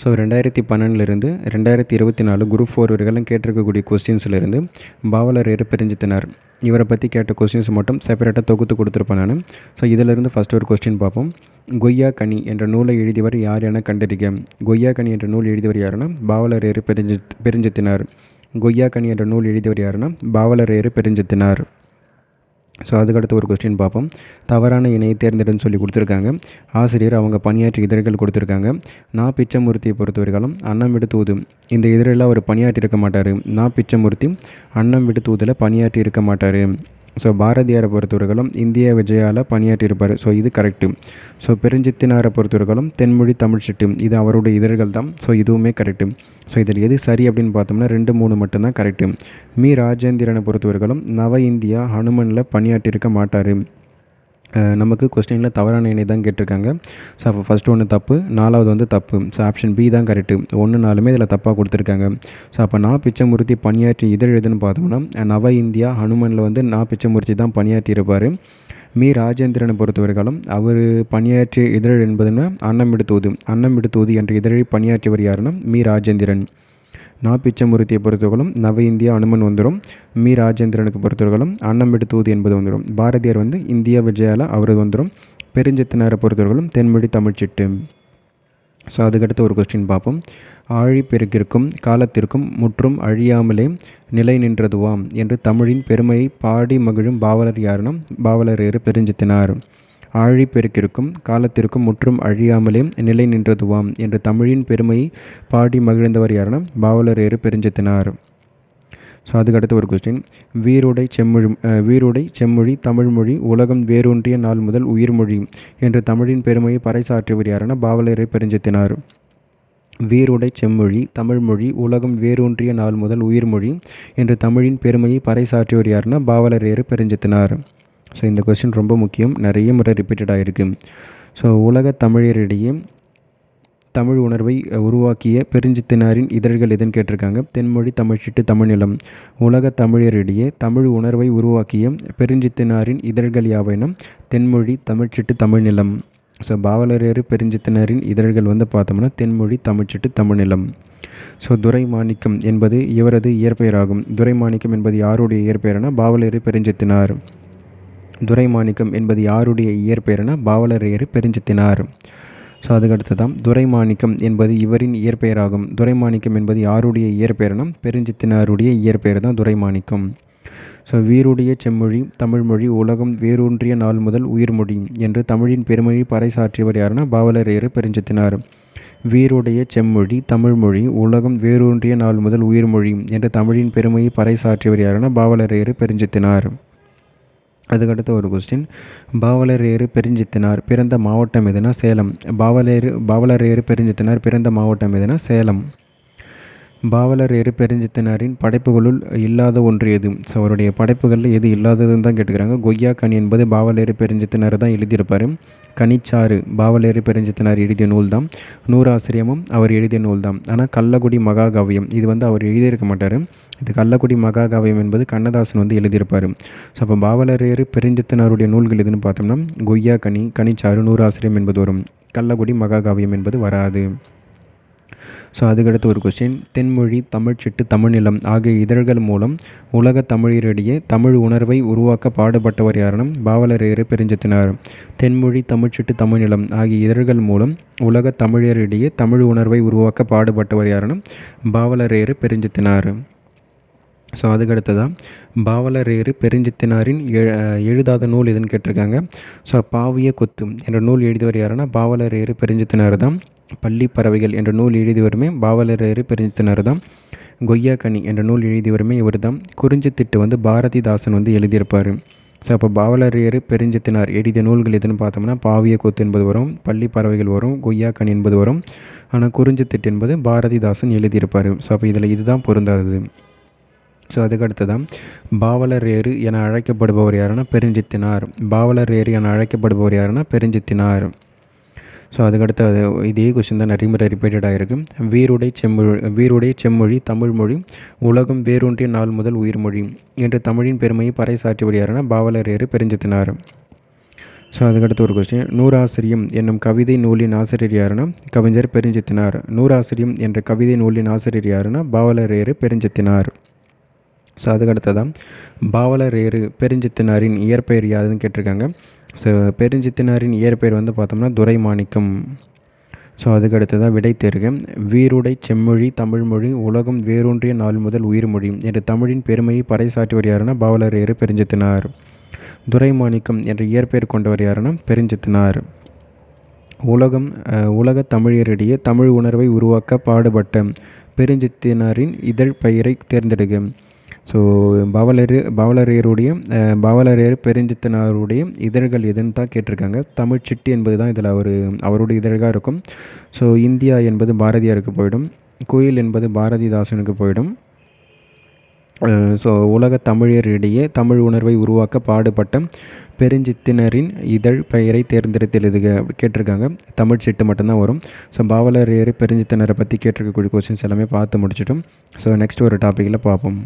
So 2012 2024 group 4 வரைக்கும் கேட்டிருக்கக்கூடிய கொஸ்டின்ஸ்லேருந்து பாவலரேறு பெருஞ்சித்தினார் இவரை பற்றி கேட்ட கொஸ்டின்ஸ் மட்டும் செப்பரேட்டாக தொகுத்து கொடுத்துருப்பேன் நான். ஸோ இதிலிருந்து ஃபஸ்ட்டு ஒரு கொஸ்டின் பார்ப்போம். கொய்யா கனி என்ற நூலை எழுதியவர் யார் என கண்டறிக. கொய்யா கனி என்ற நூல் எழுதியவர் யாருன்னா பாவலரேறு பெருஞ்சித்தினார். கொய்யா கனி என்ற நூல் எழுதியவர் யாருன்னா பாவலரேறு பெருஞ்சித்தினார். ஸோ அதுக்கடுத்து ஒரு கொஸ்டின் பார்ப்போம். தவறான இணையை தேர்ந்தெடுன்னு சொல்லி கொடுத்துருக்காங்க. ஆசிரியர் அவங்க பணியாற்றிய இதழ்கள் கொடுத்துருக்காங்க. நான் பிச்சமூர்த்தியை பொறுத்தவரைக்காலும் அன்னம் விடு தூது இந்த இதழில் அவர் பணியாற்றி இருக்க மாட்டார். நான் பிச்சமூர்த்தி அன்னம் விடு தூதில் பணியாற்றி இருக்க மாட்டார். ஸோ பாரதியாரை பொறுத்தவரைகளும் இந்திய விஜயால் பணியாற்றியிருப்பார். ஸோ இது கரெக்டு. ஸோ பெருஞ்சித்தினாரை பொறுத்தவரைகளும் தென்மொழி தமிழ்ச்சிட்டு இது அவருடைய இதழ்கள் தான். ஸோ இதுவுமே கரெக்டு. ஸோ இதில் எது சரி அப்படின்னு பார்த்தோம்னா 2, 3 மட்டும்தான் கரெக்டு. மீ ராஜேந்திரனை பொறுத்தவரைகளும் நவ இந்தியா ஹனுமனில் பணியாற்றியிருக்க மாட்டார். நமக்கு கொஸ்டினில் தவறான இணை தான் கேட்டிருக்காங்க. ஸோ அப்போ ஃபஸ்ட்டு ஒன்று தப்பு, 4வது வந்து தப்பு. ஸோ ஆப்ஷன் பி தான் கரெக்டு. 1, 4மே இதில் தப்பாக கொடுத்துருக்காங்க. ஸோ அப்போ நான் பிச்சமூர்த்தி பணியாற்றி இதழ் எதுன்னு பார்த்தோம்னா நவ இந்தியா ஹனுமனில் வந்து நான் பிச்சமூர்த்தி தான் பணியாற்றி இருப்பார். மீ ராஜேந்திரனை பொறுத்தவரைக்காலும் அவர் பணியாற்றிய இதழ் என்பதுன்னா அன்னம் விடு தூது. அன்னம் விடு தூது என்ற இதழில் பணியாற்றியவர் யாருன்னா மீ ராஜேந்திரன். நான் பிச்சமூர்த்தியை பொறுத்தவர்களும் நவ இந்தியா அனுமன் வந்துடும். மீ ராஜேந்திரனுக்கு பொறுத்தவர்களும் அன்னம் விடு தூது என்பது வந்துடும். பாரதியார் வந்து இந்தியா விஜயால அவரது வந்துடும். பெருஞ்சித்தினாரை பொறுத்தவர்களும் தென்மொழி தமிழ்ச்சிட்டு. ஸோ அதுக்கடுத்து ஒரு கொஸ்டின் பார்ப்போம். ஆழி பெருக்கிற்கும் காலத்திற்கும் முற்றும் அழியாமலே நிலை நின்றதுவாம் என்று தமிழின் பெருமையை பாடி மகிழும் பாவலர் யாருன்னா பாவலரேறு பெருஞ்சித்தினார். ஆழி பெருக்கிற்கும் காலத்திற்கும் முற்றும் அழியாமலே நிலை நின்றதுவாம் என்று தமிழின் பெருமையை பாடி மகிழ்ந்தவர் யாருன்னா பாவலரேறு பெருஞ்சித்தினார். ஸோ அதுக்கடுத்து ஒரு கொஸ்டின். வீருடை செம்மொழி தமிழ்மொழி உலகம் வேரூன்றிய நாள் முதல் உயிர்மொழி என்று தமிழின் பெருமையை பறைசாற்றியவர் யாருன்னா பாவலரேறு பெருஞ்சித்தினார். வீருடை செம்மொழி தமிழ்மொழி உலகம் வேரூன்றிய நாள் முதல் உயிர்மொழி என்று தமிழின் பெருமையை பறைசாற்றியவர் யாருன்னா பாவலரேறு பெருஞ்சித்தினார். ஸோ இந்த கொஸ்டின் ரொம்ப முக்கியம், நிறைய முறை ரிப்பீட்டட் ஆகிருக்கு. ஸோ உலக தமிழரிடையே தமிழ் உணர்வை உருவாக்கிய பெருஞ்சித்தினாரின் இதழ்கள் எதுன்னு கேட்டிருக்காங்க. தென்மொழி தமிழ்ச்சிட்டு தமிழ்நிலம். உலக தமிழரிடையே தமிழ் உணர்வை உருவாக்கிய பெருஞ்சித்தினாரின் இதழ்கள் யாவைனா தென்மொழி தமிழ்ச்சிட்டு தமிழ்நிலம். ஸோ பாவலரேறு பெருஞ்சித்தினாரின் இதழ்கள் வந்து பார்த்தோம்னா தென்மொழி தமிழ்ச்சிட்டு தமிழ்நிலம். ஸோ துரைமாணிக்கம் என்பது இவரது இயற்பெயராகும். துரைமாணிக்கம் என்பது யாருடைய இயற்பெயர்னா பாவலரேறு பெருஞ்சித்தினார். துரைமாணிக்கம் என்பது யாருடைய இயற்பெயர்னா பாவலரேறு பெருஞ்சித்தினார். ஸோ அதுக்கடுத்து தான் துரைமாணிக்கம் என்பது இவரின் இயற்பெயராகும். துரைமாணிக்கம் என்பது யாருடைய இயற்பெயர்னா பெருஞ்சித்தினாருடைய இயற்பெயர் தான் துரைமாணிக்கம். ஸோ வீருடைய செம்மொழி தமிழ்மொழி உலகம் வேரூன்றிய நாள் முதல் உயிர்மொழி என்று தமிழின் பெருமையை பறைசாற்றியவர் யாருன்னா பாவலரேறு பெருஞ்சித்தினார். வீருடைய செம்மொழி தமிழ்மொழி உலகம் வேரூன்றிய நாள் முதல் உயிர்மொழி என்று தமிழின் பெருமையை பறைசாற்றியவர் யாருன்னா பாவலரேறு பெருஞ்சித்தினார். அதுக்கடுத்து ஒரு கொஸ்டின். பாவலரேறு பெருஞ்சித்தினார் பிறந்த மாவட்டம் எதுனா சேலம். பாவலரேறு பெருஞ்சித்தினார் பிறந்த மாவட்டம் எதுனா சேலம். பாவலரேறு பெருஞ்சித்தினாரின் படைப்புகளுள் இல்லாத ஒன்று எது. ஸோ அவருடைய படைப்புகளில் எது இல்லாததுன்னு தான் கேட்டுக்கிறாங்க. கொய்யா கனி என்பது பாவலரேறு பெருஞ்சித்தினார் தான் எழுதியிருப்பார். கனிச்சாறு பாவலரேறு பெருஞ்சித்தினார் எழுதிய நூல் தான். நூறாசிரியமும் அவர் எழுதிய நூல் தான். ஆனால் கள்ளக்குடி மகாகாவியம் இது வந்து அவர் எழுதியிருக்க மாட்டார். இது கள்ளக்குடி மகாகாவியம் என்பது கண்ணதாசன் வந்து எழுதியிருப்பார். ஸோ அப்போ பாவலரேறு பெருஞ்சித்தினாருடைய நூல்கள் எதுன்னு பார்த்தோம்னா கொய்யா கனி கனிச்சாறு நூறாசிரியம் என்பது வரும். கள்ளக்குடி மகாகாவியம் என்பது வராது. ஸோ அதுக்கடுத்து ஒரு கொஸ்டின். தென்மொழி தமிழ்ச்சிட்டு தமிழ்நிலம் ஆகிய இதழ்கள் மூலம் உலக தமிழரிடையே தமிழ் உணர்வை உருவாக்க பாடுபட்டவர் யாருன்னா பாவலரேறு பெருஞ்சித்தினார். தென்மொழி தமிழ்ச்சிட்டு தமிழ்நிலம் ஆகிய இதழ்கள் மூலம் உலக தமிழரிடையே தமிழ் உணர்வை உருவாக்க பாடுபட்டவர் யாருன்னா பாவலரேறு பெருஞ்சித்தினார். ஸோ அதுக்கடுத்ததான் பாவலரேறு பெருஞ்சித்தினாரின் எழுதாத நூல் எதுன்னு கேட்டிருக்காங்க. ஸோ பாவிய கொத்து என்ற நூல் எழுதியவர் யாருன்னா பாவலரேறு பெருஞ்சித்தினார் தான். பள்ளி பறவைகள் என்ற நூல் எழுதியவருமே பாவலரேறு பெருஞ்சித்தினார் தான். கொய்யா கனி என்ற நூல் எழுதியவருமே இவர் தான். குறிஞ்சித்திட்டு வந்து பாரதிதாசன் வந்து எழுதியிருப்பார். ஸோ அப்போ பாவலரேறு பெருஞ்சித்தினார் எழுதிய நூல்கள் எதுன்னு பார்த்தோம்னா பாவிய கொத்து என்பது வரும், பள்ளி பறவைகள் வரும், கொய்யா கனி என்பது வரும். ஆனால் குறிஞ்சித்திட்டு என்பது பாரதிதாசன் எழுதியிருப்பார். ஸோ அப்போ இதில் இதுதான் பொருந்தாதது. ஸோ அதுக்கடுத்து தான் பாவலரேறு என அழைக்கப்படுபவர் யாருன்னா பெருஞ்சித்தினார். பாவலரேறு என அழைக்கப்படுபவர் யாருன்னா பெருஞ்சித்தினார். ஸோ அதுக்கடுத்து இதே கொஸ்டின் தான் நிறைய முறை ரிப்பீட்டட் ஆகிருக்கு. வீருடை செம்மொழி தமிழ்மொழி உலகம் வேரூன்றிய நாள் முதல் உயிர்மொழி என்று தமிழின் பெருமையை பறைசாற்றியவர் யாருன்னா பாவலரேறு பெருஞ்சித்தினார். ஸோ அதுக்கடுத்து ஒரு கொஸ்டின், நூறாசிரியம் என்னும் கவிதை நூலின் ஆசிரியர் யாருன்னா கவிஞர் பெருஞ்சித்தினார். நூறாசிரியம் என்ற கவிதை நூலின் ஆசிரியர் யாருன்னா பாவலரேறு பெருஞ்சித்தினார். ஸோ அதுக்கடுத்ததான் பாவலரேறு பெருஞ்சித்தினாரின் இயற்பெயர் யாருன்னு கேட்டிருக்காங்க. ஸோ பெருஞ்சித்தினாரின் இயற்பெயர் வந்து பார்த்தோம்னா துரைமாணிக்கம். ஸோ அதுக்கடுத்ததான் விடை தேர்க. வீருடை செம்மொழி தமிழ்மொழி உலகம் வேரூன்றிய நாள் முதல் உயிர்மொழி என்று தமிழின் பெருமையை பறைசாற்றியவர் யாருன்னா பாவலரேறு பெருஞ்சித்தினார். துரைமாணிக்கம் என்ற இயற்பெயர் கொண்டவர் யாருன்னா பெருஞ்சித்தினார். உலக தமிழரிடையே தமிழ் உணர்வை உருவாக்க பாடுபட்ட பெருஞ்சித்தினாரின் இதழ் பெயரை தேர்ந்தெடுக்க. ஸோ பாவலரேருடைய பாவலரேறு பெருஞ்சித்தினாருடைய இதழ்கள் எதுன்னு தான் கேட்டிருக்காங்க. தமிழ் சிட்டி என்பது தான் இதில் அவருடைய இதழ்காக இருக்கும். ஸோ இந்தியா என்பது பாரதியாருக்கு போயிடும். குயில் என்பது பாரதிதாசனுக்கு போயிடும். ஸோ உலக தமிழரிடையே தமிழ் உணர்வை உருவாக்க பாடுபட்ட பெருஞ்சித்தினரின் இதழ் பெயரை தேர்ந்தெடுத்து எழுதுக அப்படி கேட்டிருக்காங்க. தமிழ் சிட்டு மட்டும்தான் வரும். ஸோ பாவலரேறு பெருஞ்சித்தினரை பற்றி கேட்டிருக்கக்கூடிய கொஸ்டின்ஸ் எல்லாமே பார்த்து முடிச்சிட்டோம். ஸோ நெக்ஸ்ட் ஒரு டாப்பிக்கில் பார்ப்போம்.